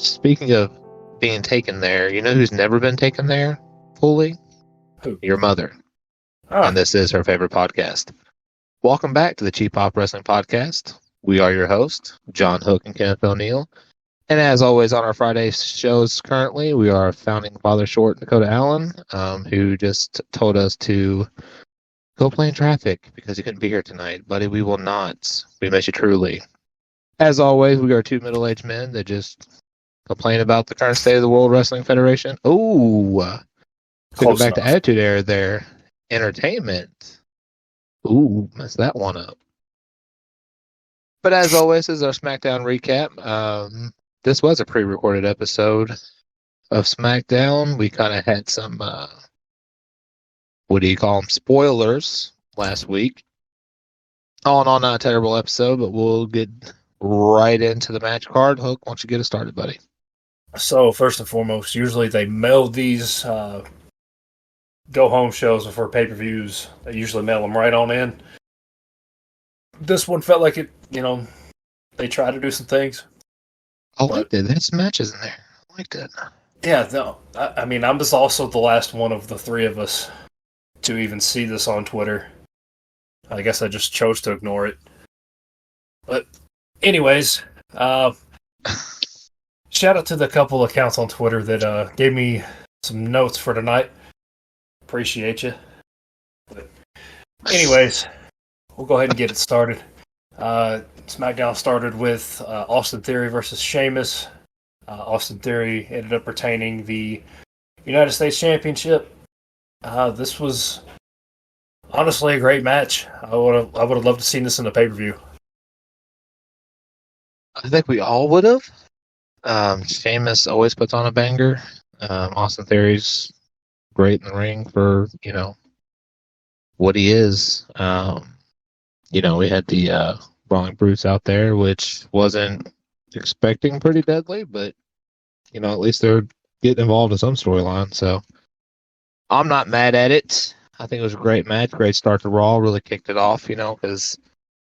Speaking of being taken there, you know who's never been taken there fully? Who? Your mother. And Ah, this is her favorite podcast. Welcome back to the Cheap Pop Wrestling Podcast. We are your hosts, John Hook and Kenneth O'Neill. And as always on our Friday shows currently, we are founding father short Dakota Allen, who just told us to go play in traffic because he couldn't be here tonight. Buddy, we will not. We miss you truly. As always, we are two middle-aged men that just complain about the current state of the World Wrestling Federation. Ooh, took it close back to enough. Attitude Era there. Entertainment. Ooh, messed that one up. But as always, this is our SmackDown recap. This was a pre-recorded episode of SmackDown. We kind of had some, what do you call them, spoilers last week. All in all, not a terrible episode, but we'll get right into the match card. Hook, why don't you get us started, buddy? So first and foremost, usually they meld these go home shows before pay-per-views. They usually mail them right on in. This one felt like it. They try to do some things, I but liked it. There's some matches in there. I liked it. yeah, no. I mean, I'm just also the last one of the three of us to even see this on Twitter. I guess I just chose to ignore it. But anyways, shout out to the couple accounts on Twitter that gave me some notes for tonight. Appreciate you. But anyways, we'll go ahead and get it started. SmackDown started with Austin Theory versus Sheamus. Austin Theory ended up retaining the United States Championship. This was honestly a great match. I would have loved to seen this in the pay-per-view. I think we all would have. Sheamus always puts on a banger. Austin Theory's great in the ring for, what he is. We had the Brawling Brutes out there, which wasn't expecting pretty deadly, but, at least they're getting involved in some storyline. So I'm not mad at it. I think it was a great match, great start to Raw, really kicked it off, because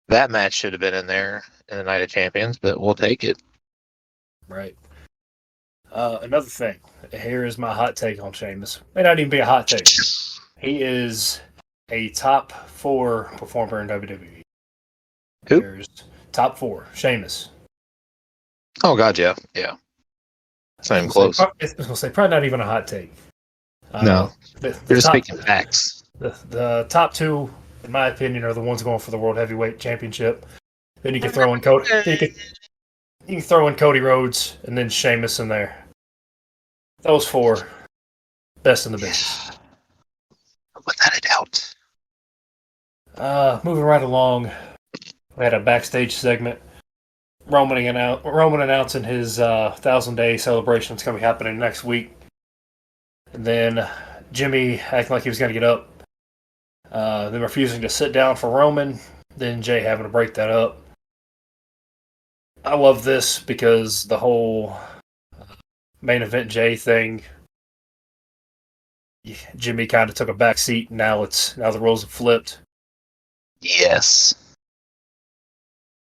that match should have been in there in the Night of Champions, but we'll take it. Right. Another thing. Here is my hot take on Sheamus. May not even be a hot take. He is a top 4 performer in WWE. Who? There's top 4. Sheamus. Oh, God, yeah. Yeah. It's not even close. I was going to say, probably not even a hot take. No. The You're just top, speaking facts. the top 2, in my opinion, are the ones going for the World Heavyweight Championship. Then you can throw in Cody. You can throw in Cody Rhodes and then Sheamus in there. Those 4, best in the business. Without a doubt. Moving right along, we had a backstage segment. Roman announcing his 1,000-day celebration that's going to be happening next week. And then Jimmy acting like he was going to get up. Then refusing to sit down for Roman. Then Jay having to break that up. I love this because the whole main event Jay thing, Jimmy kind of took a back seat. Now the roles have flipped. Yes.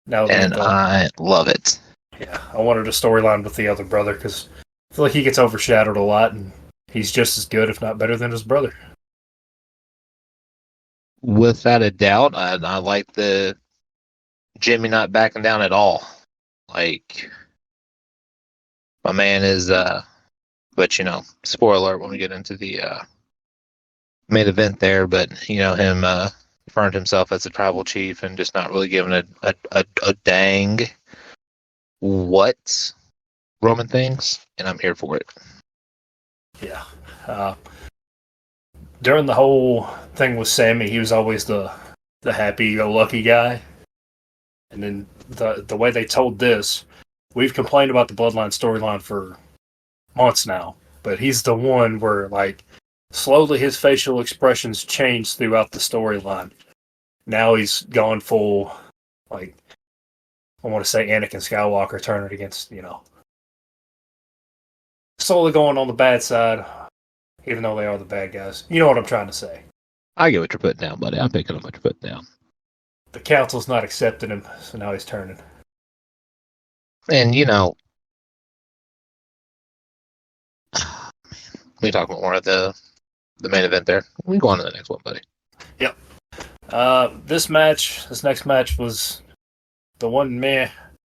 Now And I love it. Yeah, I wanted a storyline with the other brother because I feel like he gets overshadowed a lot, and he's just as good, if not better, than his brother. Without a doubt, I like the Jimmy not backing down at all. Like, my man is, but spoiler alert when we get into the main event there, but, him referring to himself as a tribal chief and just not really giving a dang what Roman thinks, and I'm here for it. Yeah. During the whole thing with Sammy, he was always the happy-go-lucky guy. And then the way they told this, we've complained about the Bloodline storyline for months now, but he's the one where, like, slowly his facial expressions changed throughout the storyline. Now he's gone full, like, I want to say Anakin Skywalker turning against, slowly going on the bad side, even though they are the bad guys. You know what I'm trying to say. I get what you're putting down, buddy. I'm picking up what you're putting down. The council's not accepting him, so now he's turning. And, We can talk more at the main event there. We can go on to the next one, buddy. Yep. This next match was the one meh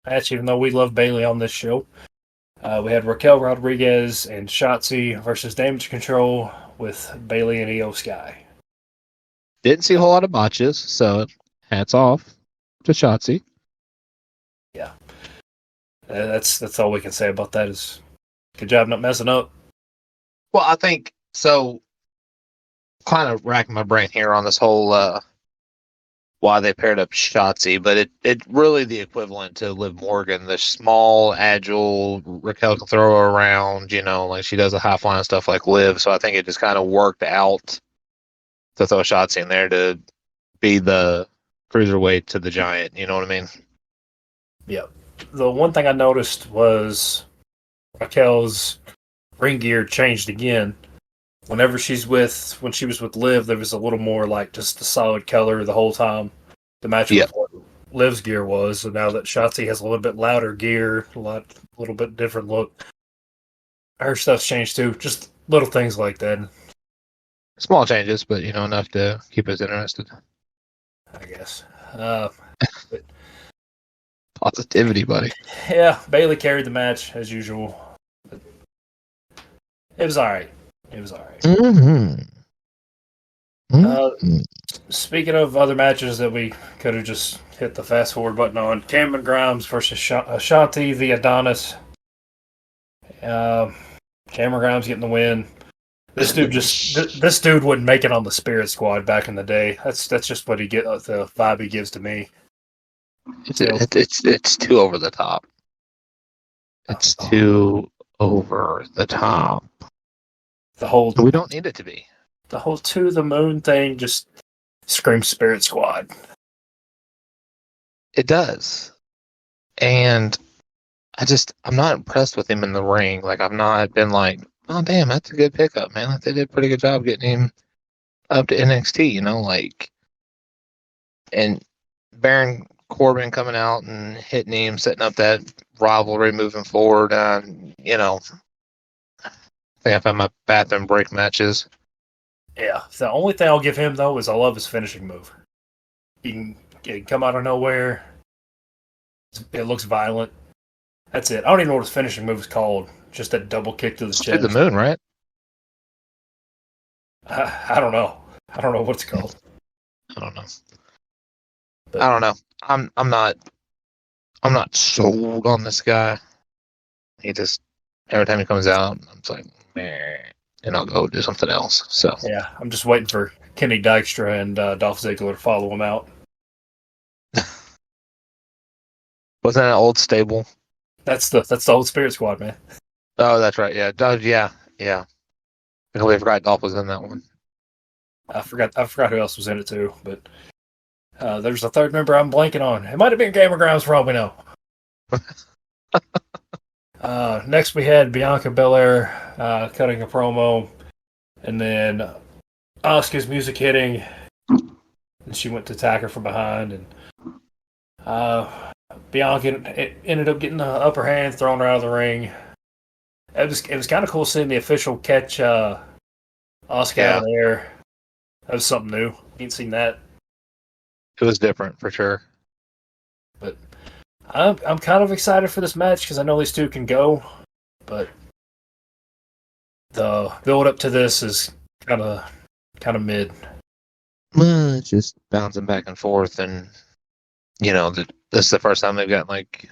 match, even though we love Bailey on this show. We had Raquel Rodriguez and Shotzi versus Damage Control with Bailey and Io Sky. Didn't see a whole lot of botches, so hats off to Shotzi. Yeah. That's all we can say about that is good job not messing up. Well, I think so. Kind of racking my brain here on this whole why they paired up Shotzi, but it really the equivalent to Liv Morgan, the small, agile Raquel can throw her around, like she does a half line stuff like Liv. So I think it just kind of worked out to throw Shotzi in there to be the cruiserweight to the giant. You know what I mean? Yeah. The one thing I noticed was Raquel's ring gear changed again. When she was with Liv, there was a little more like just a solid color the whole time. The match with what Liv's gear was, and now that Shotzi has a little bit louder gear, a little bit different look, her stuff's changed too. Just little things like that. Small changes, but enough to keep us interested. I guess. Positivity, buddy. Yeah, Bailey carried the match as usual. It was all right. Mm-hmm. Mm-hmm. Speaking of other matches that we could have just hit the fast forward button on, Cameron Grimes versus Ashanti the Adonis. Cameron Grimes getting the win. This dude wouldn't make it on the Spirit Squad back in the day. That's just what the vibe he gives to me. It's too over the top. It's too over the top. We don't need it to be. The whole to the moon thing just screams Spirit Squad. It does. And I'm not impressed with him in the ring. Like, I've not been like, oh, damn, that's a good pickup, man. Like, they did a pretty good job getting him up to NXT, and Baron Corbin coming out and hitting him, setting up that rivalry moving forward. I think I've had my bathroom break matches. Yeah, the only thing I'll give him, though, is I love his finishing move. He can come out of nowhere. It looks violent. That's it. I don't even know what his finishing move is called. Just that double kick to the chest. To the moon, right? I don't know. I don't know what it's called. I don't know. But I don't know. I'm not sold on this guy. He just every time he comes out, I'm just like, meh, and I'll go do something else. So yeah, I'm just waiting for Kenny Dykstra and Dolph Ziggler to follow him out. Wasn't that an old stable? That's the old Spirit Squad, man. Oh, that's right. Yeah, yeah. I completely forgot Dolph was in that one. I forgot who else was in it too, but there's a third member I'm blanking on. It might have been Cameron Grimes for all we know. Next we had Bianca Belair cutting a promo, and then Asuka's music hitting, and she went to attack her from behind, and Bianca ended up getting the upper hand, throwing her out of the ring. It was kind of cool seeing the official catch Asuka out of there. That was something new. You ain't seen that. It was different for sure. But I'm kind of excited for this match because I know these two can go, but the build up to this is kind of mid. It's just bouncing back and forth, and this is the first time they've gotten like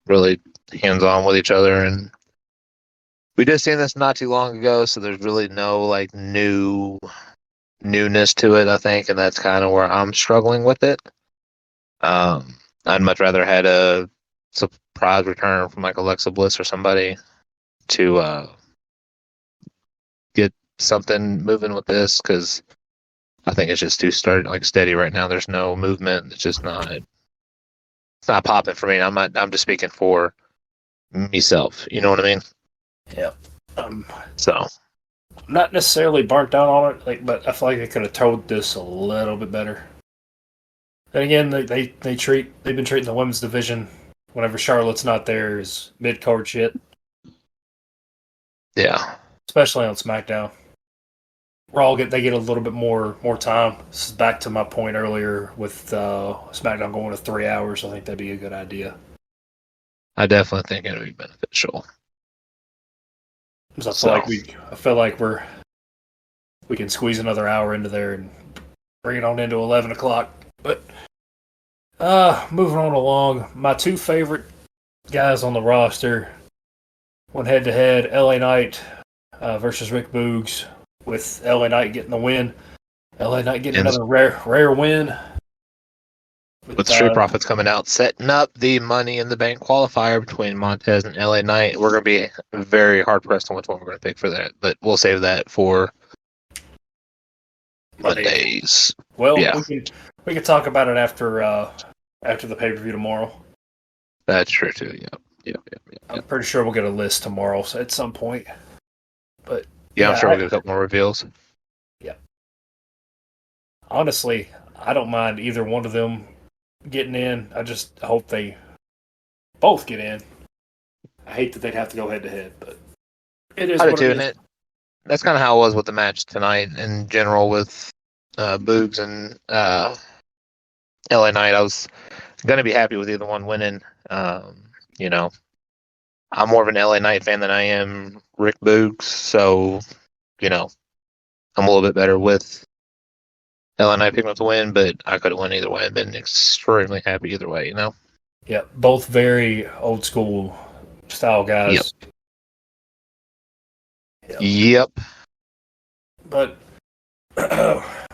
really hands on with each other, and we did see this not too long ago, so there's really no like newness to it, I think, and that's kind of where I'm struggling with it. I'd much rather had a surprise return from like Alexa Bliss or somebody to get something moving with this, because I think it's just too steady right now. There's no movement. It's just not. It's not popping for me. I'm just speaking for myself. You know what I mean? Yeah. So. Not necessarily burnt down on it, but I feel like they could have told this a little bit better. Then again, they've been treating the women's division whenever Charlotte's not there is mid-card shit. Yeah. especially on SmackDown. They get a little bit more time. This is back to my point earlier with SmackDown going to 3 hours. I think that'd be a good idea. I definitely think it would be beneficial. Because I feel like we can squeeze another hour into there and bring it on into 11 o'clock. But moving on along, my two favorite guys on the roster went head to head. LA Knight versus Rick Boogs, with LA Knight getting the win. LA Knight getting another rare win. With Street Profits coming out, setting up the Money in the Bank qualifier between Montez and LA Knight. We're going to be very hard pressed on which one we're going to pick for that, but we'll save that for Mondays. Well, yeah. we can talk about it after the pay per view tomorrow. That's true too. Yep. I'm pretty sure we'll get a list tomorrow at some point. But I'm sure we'll get a couple more reveals. Yeah. Honestly, I don't mind either one of them getting in. I just hope they both get in. I hate that they'd have to go head to head, but it is what it is. That's kind of how it was with the match tonight in general with Boogs and LA Knight. I was going to be happy with either one winning. I'm more of an LA Knight fan than I am Rick Boogs, so, I'm a little bit better with LA Knight picking up the win, but I could have won either way. I've been extremely happy either way, Yeah, both very old school style guys. Yep. But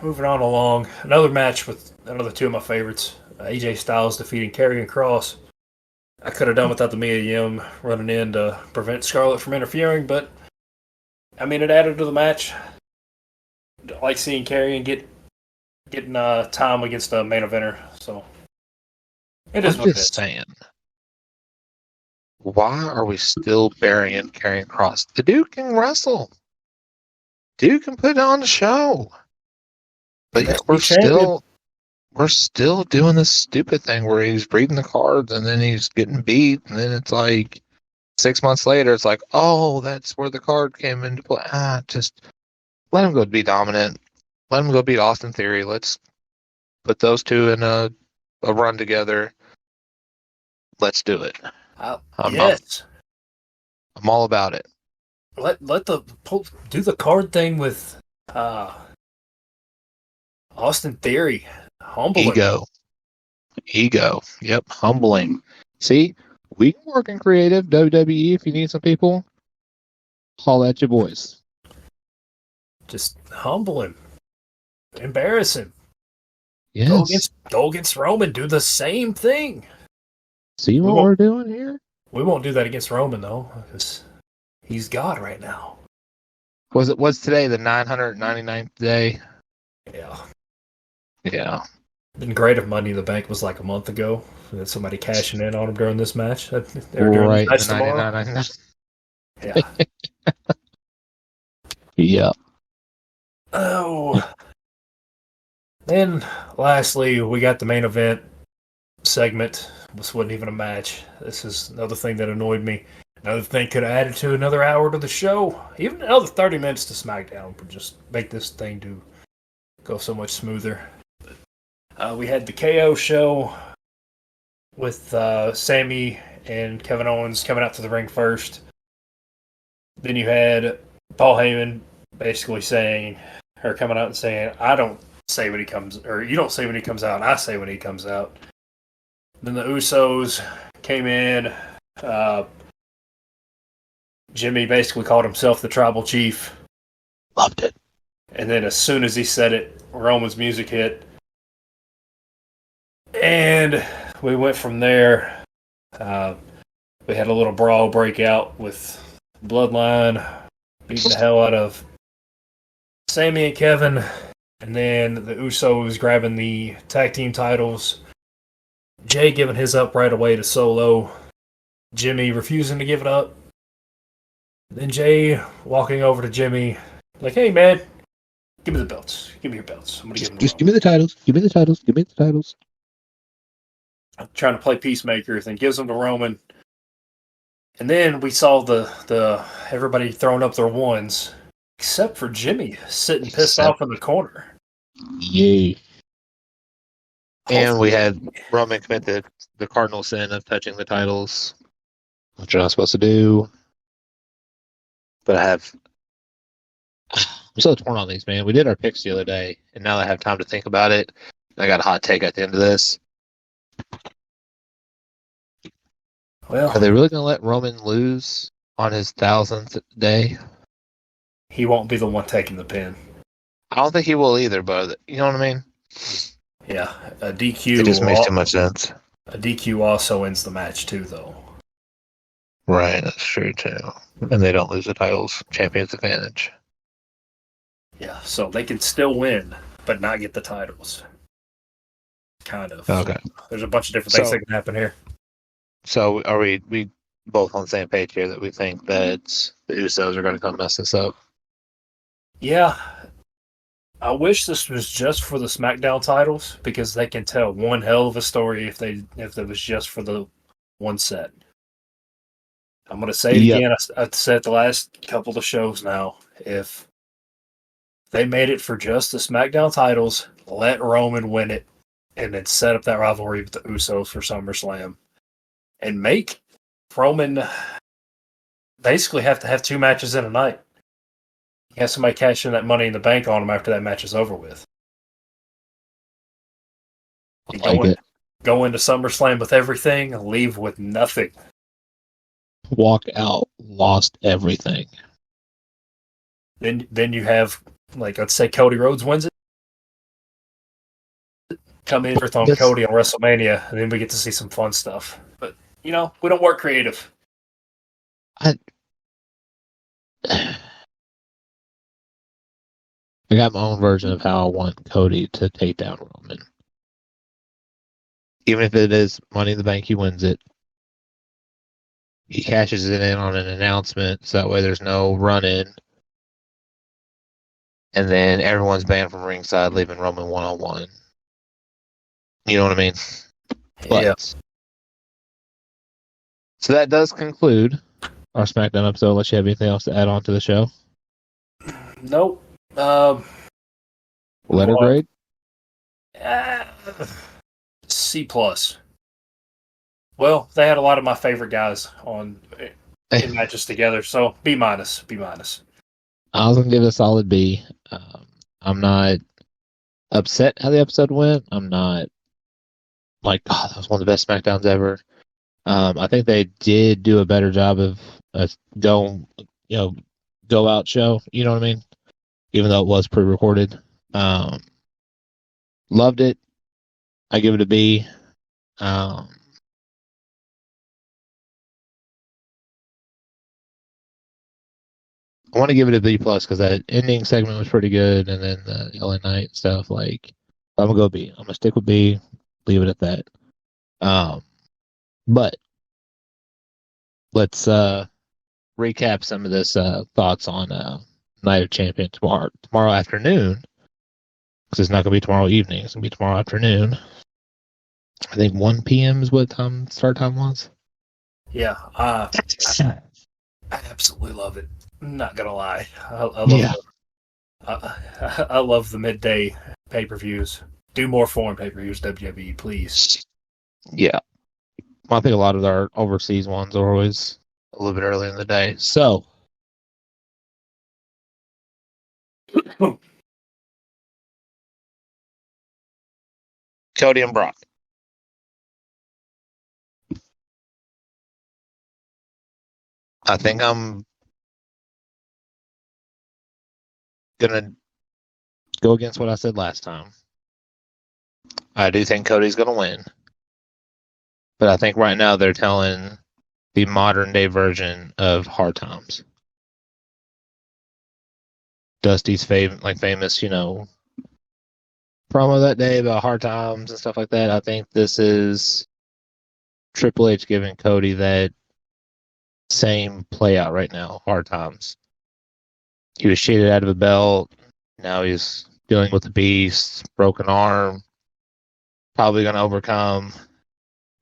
moving on along, another match with another two of my favorites. AJ Styles defeating Karrion Kross. I could have done without the Mia Yim running in to prevent Scarlett from interfering, but it added to the match. I like seeing Karrion getting time against the main eventer. So it is what it is. Saying, why are we still burying Karrion Kross? The dude can wrestle. Dude can put on the show. But yet we're still doing this stupid thing where he's reading the cards and then he's getting beat, and then it's like 6 months later, it's like, oh, that's where the card came into play. Just let him go be dominant. Let him go beat Austin Theory. Let's put those two in a run together. Let's do it. Yes. I'm all about it. Do the card thing with Austin Theory. Humbling. Ego. Yep, humbling. See, we can work in creative WWE if you need some people. Call at your boys. Just humble him. Embarrass him. Yes. Go against Roman. Do the same thing. See what we're doing here? We won't do that against Roman, though, because he's God right now. Was today the 999th day? Yeah. Been great if Money in the Bank was like a month ago. That somebody cashing in on him during this match. Right, the 99. Yeah. Yeah. Oh. Then, lastly, we got the main event segment. This wasn't even a match. This is another thing that annoyed me. Another thing could have added to another hour to the show. Even another 30 minutes to SmackDown would just make this thing go so much smoother. We had the KO show with Sammy and Kevin Owens coming out to the ring first. Then you had Paul Heyman basically coming out and saying, I don't say when he comes, or you don't say when he comes out, I say when he comes out. Then the Usos came in. Jimmy basically called himself the Tribal Chief. Loved it. And then as soon as he said it, Roman's music hit. And we went from there. We had a little brawl breakout with Bloodline beating the hell out of Sammy and Kevin. And then the Usos grabbing the tag team titles. Jay giving his up right away to Solo. Jimmy refusing to give it up. Then Jay walking over to Jimmy like, hey man, give me the belts. Give me your belts. I'm gonna give them Just give me the titles. Give me the titles. Give me the titles. I'm trying to play peacemaker, then gives them to Roman. And then we saw the everybody throwing up their ones, except for Jimmy sitting pissed Except- off in the corner. Yay. And we Hopefully, had Roman commit the cardinal sin of touching the titles, which you're not supposed to do. But I'm so torn on these, man. We did our picks the other day, and now that I have time to think about it, I got a hot take at the end of this. well, Are they really going to let Roman lose on his 1,000th day? he won't be the one taking the pin. I don't think he will either, but you know what I mean? Yeah, a It just makes too much sense. A DQ also ends the match too, though. Right, that's true too. And they don't lose the titles. Champion's advantage. Yeah, so they can still win, but not get the titles. Kind of. Okay. There's a bunch of different things that can happen here. So are we both on the same page here that we think that the Usos are going to come mess this up? Yeah. I wish this was just for the SmackDown titles because they can tell one hell of a story if it was just for the one set. I'm going to say it again. I've said the last couple of shows now. If they made it for just the SmackDown titles, let Roman win it, and then set up that rivalry with the Usos for SummerSlam. And make Roman basically have to have 2 matches in a night. You have somebody cash in that Money in the Bank on him after that match is over with. Go into SummerSlam with everything, leave with nothing. Walk out, lost everything. Then you have, like, let's say Cody Rhodes wins it. Come in for Cody on WrestleMania, and then we get to see some fun stuff. But, we don't work creative. I got my own version of how I want Cody to take down Roman. Even if it is Money in the Bank, he wins it. He cashes it in on an announcement, so that way there's no run-in. And then everyone's banned from ringside, leaving Roman one-on-one. You know what I mean? Yeah. So that does conclude our SmackDown episode. Unless you have anything else to add on to the show? Nope. Letter grade? C+. Well, they had a lot of my favorite guys in matches together, so B-. I was going to give it a solid B. I'm not upset how the episode went. I'm not like, oh, that was one of the best SmackDowns ever. I think they did do a better job of a go out show. You know what I mean? Even though it was pre-recorded. Loved it. I give it a B. I want to give it a B plus because that ending segment was pretty good, and then the LA Knight stuff. Like, I'm gonna go B. I'm gonna stick with B. Leave it at that. But let's recap some of this thoughts on Night of Champion tomorrow afternoon. Because it's not gonna be tomorrow evening. It's gonna be tomorrow afternoon. I think 1 p.m. is what start time was. Yeah, I absolutely love it. I'm not gonna lie, I love the midday pay-per-views. Do more foreign pay-per-views, WWE, please. Yeah, I think a lot of our overseas ones are always a little bit early in the day. So, Cody and Brock. I think I'm gonna go against what I said last time. I do think Cody's gonna win, but I think right now they're telling the modern day version of Hard Times. Dusty's famous, promo that day about Hard Times and stuff like that. I think this is Triple H giving Cody that same play out right now, Hard Times. He was cheated out of a belt. Now he's dealing with the beast, broken arm. Probably going to overcome.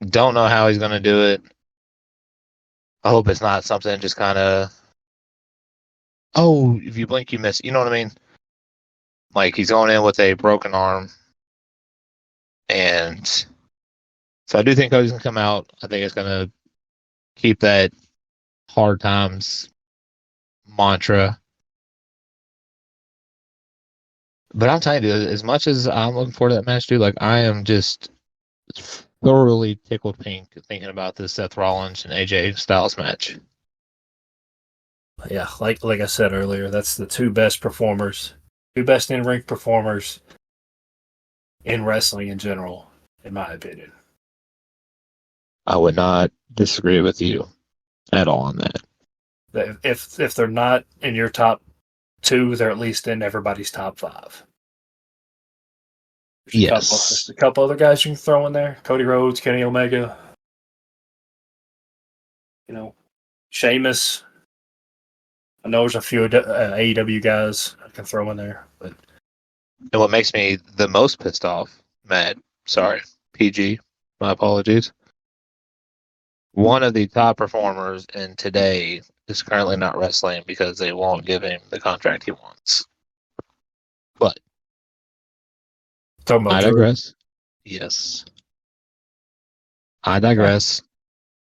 Don't know how he's going to do it. I hope it's not something just kind of oh, if you blink, you miss. You know what I mean? Like he's going in with a broken arm, and so I do think Cody's gonna come out. I think it's gonna keep that hard times mantra. But I'm telling you, as much as I'm looking forward to that match, dude, like I am just thoroughly tickled pink thinking about this Seth Rollins and AJ Styles match. Yeah, like I said earlier, that's the two best in-ring performers in wrestling in general, in my opinion. I would not disagree with you at all on that. If they're not in your top two, they're at least in everybody's top five. There's a couple other guys you can throw in there: Cody Rhodes, Kenny Omega, Sheamus. I know there's a few AEW guys I can throw in there, but and what makes me the most pissed off, Matt, sorry, PG, my apologies. One of the top performers in today is currently not wrestling because they won't give him the contract he wants. But I digress. Yes. I digress.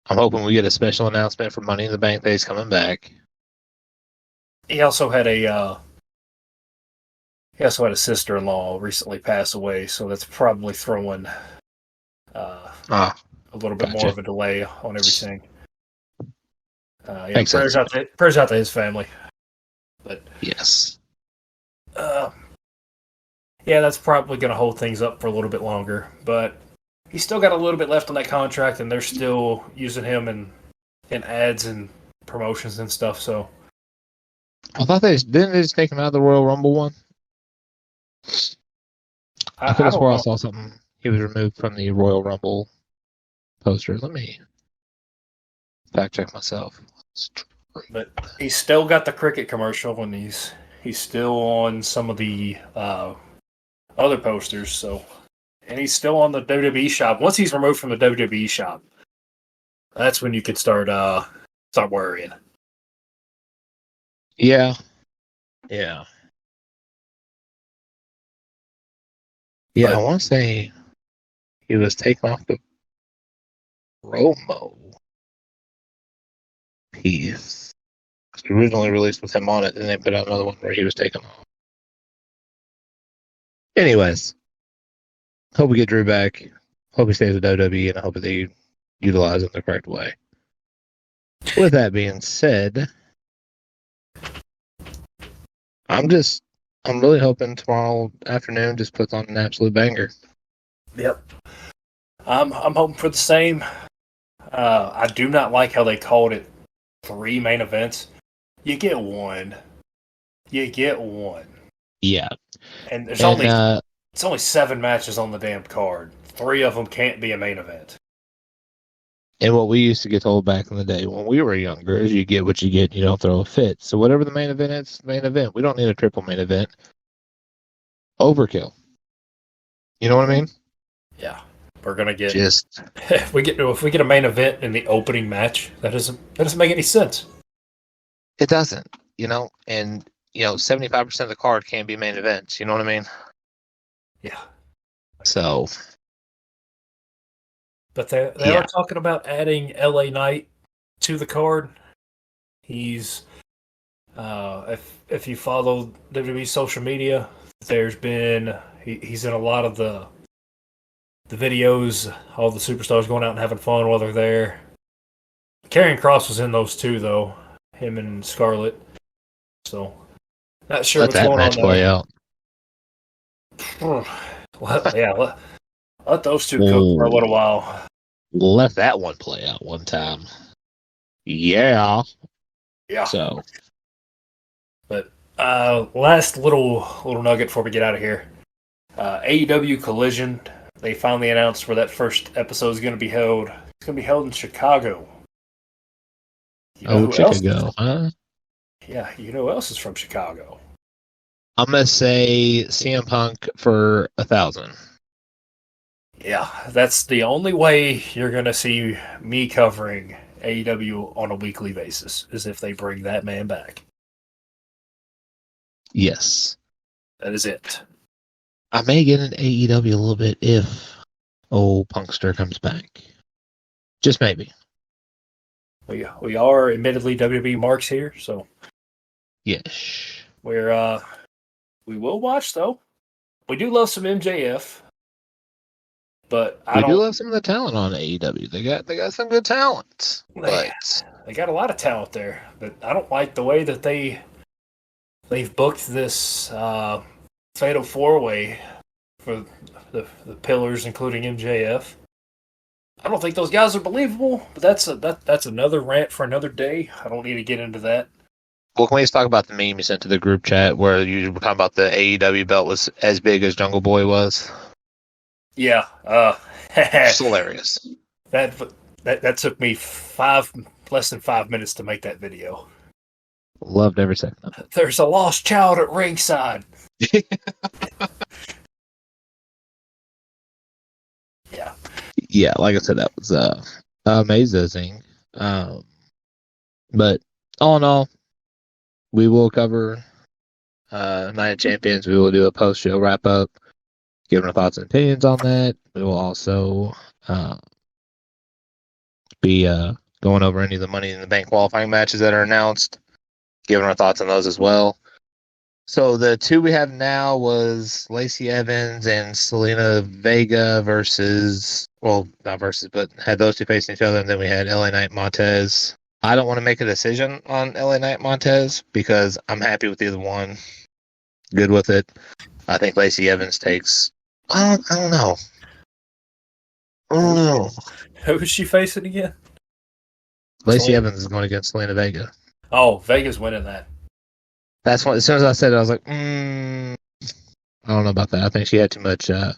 I'm hoping we get a special announcement for Money in the Bank that he's coming back. He also had a sister-in-law recently pass away, so that's probably throwing a little bit more of a delay on everything. Prayers out to his family. But yes. That's probably going to hold things up for a little bit longer. But he's still got a little bit left on that contract, and they're still using him in ads and promotions and stuff. So I thought didn't they just take him out of the Royal Rumble one? I could have swore I saw something. He was removed from the Royal Rumble poster. Let me fact check myself. But he's still got the cricket commercial, and he's still on some of the other posters. So, and he's still on the WWE shop. Once he's removed from the WWE shop, that's when you could start worrying. Yeah. Yeah, I want to say he was taken off the promo piece. It was originally released with him on it, and they put out another one where he was taken off. Anyways, hope we get Drew back. Hope he stays with WWE, and I hope they utilize him the correct way. With that being said, I'm really hoping tomorrow afternoon just puts on an absolute banger. Yep. I'm hoping for the same. I do not like how they called it 3 main events. You get one. Yeah. And it's only 7 matches on the damn card. 3 of them can't be a main event. And what we used to get told back in the day when we were younger is you get what you get, you don't throw a fit. So whatever the main event is, main event. We don't need a triple main event. Overkill. You know what I mean? Yeah. We're gonna get if we get a main event in the opening match, that doesn't make any sense. It doesn't, and 75% of the card can't be main events, you know what I mean? Yeah. So but they are talking about adding LA Knight to the card. He's if you follow WWE social media, there's been he's in a lot of the videos, all the superstars going out and having fun while they're there. Karrion Kross was in those too, though. Him and Scarlett. So, not sure what's going on there. Let that match play out. Let those two cook for a little while. Let that one play out one time. Yeah. So. But last little nugget before we get out of here. AEW Collision. They finally announced where that first episode is going to be held. It's going to be held in Chicago. Chicago, huh? Yeah, you know who else is from Chicago? I'm going to say CM Punk for 1,000. Yeah, that's the only way you're going to see me covering AEW on a weekly basis, is if they bring that man back. Yes. That is it. I may get an AEW a little bit if old Punkster comes back. Just maybe. We are admittedly WWE marks here, so Yes. we will watch though. We do love some MJF, but I We do don't. love some of the talent on AEW. They got some good talent. They, But they got a lot of talent there, but I don't like the way that they've booked this fatal four way for the pillars, including MJF. I don't think those guys are believable, but that's another rant for another day. I don't need to get into that. well, can we just talk about the meme you sent to the group chat where you were talking about the AEW belt was as big as Jungle Boy was? Yeah, It's hilarious. that that took me less than 5 minutes to make that video. Loved every second of There's a lost child at ringside. it. Yeah. Yeah, like I said, that was amazing. But all in all, we will cover Night of Champions. We will do a post show wrap up, giving our thoughts and opinions on that. We will also be going over any of the Money in the Bank qualifying matches that are announced, giving our thoughts on those as well. So the two we have now was Lacey Evans and Selena Vega versus, well, not versus, but had those two facing each other, and then we had LA Knight Montez. I don't want to make a decision on LA Knight Montez because I'm happy with either one. Good with it. I think Lacey Evans takes. I don't know. I don't know. Who is she facing again? Lacey Evans is going against Selena Vega. Oh, Vega's winning that. That's what. As soon as I said it, I was like, I don't know about that. I think she had too much. Yeah,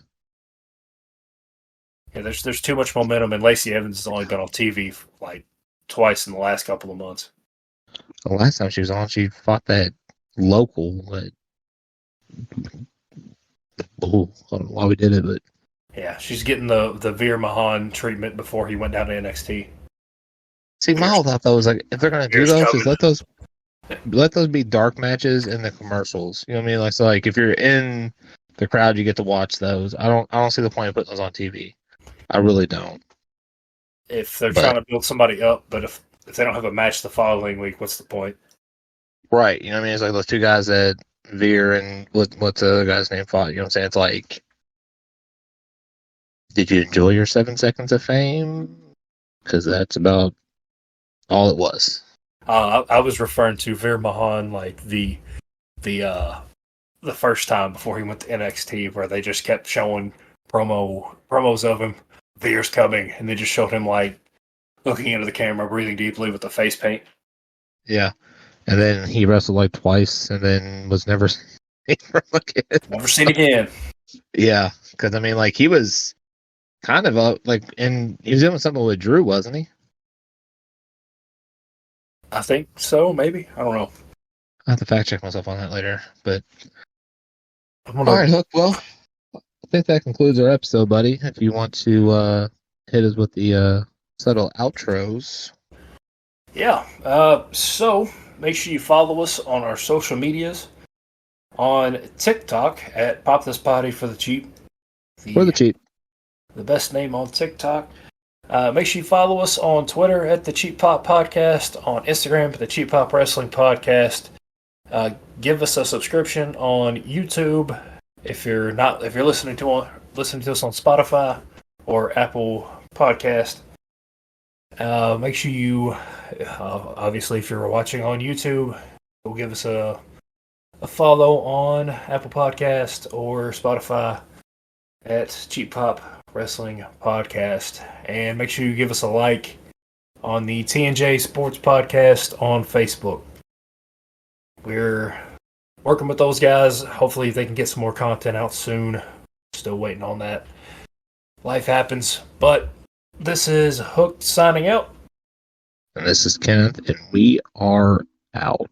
there's too much momentum, and Lacey Evans has only been on TV like twice in the last couple of months. The last time she was on, she fought that local. I don't know why we did it, but Yeah, she's getting the Veer Mahan treatment before he went down to NXT. see, my whole thought though was like, if they're gonna do those, just let those be dark matches in the commercials. You know what I mean? Like, so like if you're in the crowd, you get to watch those. I don't see the point of putting those on TV. I really don't. If they're trying to build somebody up, but if they don't have a match the following week, what's the point? Right. You know what I mean? It's like those two guys that Veer and what's the other guy's name fought. You know what I'm saying? It's like, did you enjoy your 7 seconds of fame? Because that's about all it was. I was referring to Veer Mahan like the first time before he went to NXT, where they just kept showing promos of him. Veer's coming, and they just showed him like looking into the camera, breathing deeply with the face paint. Yeah. And then he wrestled like twice, and then was never seen from again. Never seen again. Yeah, because I mean, like he was kind of like, and he was doing something with Drew, wasn't he? I think so, maybe. I don't know. I have to fact check myself on that later. But All right, Hook. Well, I think that concludes our episode, buddy. If you want to hit us with the subtle outros. Yeah. So make sure you follow us on our social medias. On TikTok at Pop This Potty for the Cheap. For the cheap. The best name on TikTok. Make sure you follow us on Twitter at the Cheap Pop Podcast, on Instagram at the Cheap Pop Wrestling Podcast. Give us a subscription on YouTube if you're listening to us on Spotify or Apple Podcast. Make sure you, obviously, if you're watching on YouTube, go give us a follow on Apple Podcast or Spotify at Cheap Pop Wrestling Podcast. And make sure you give us a like on the T&J Sports Podcast on Facebook. We're working with those guys. Hopefully they can get some more content out soon. Still waiting on that. Life happens. But this is Hooked signing out. And this is Kenneth, and we are out.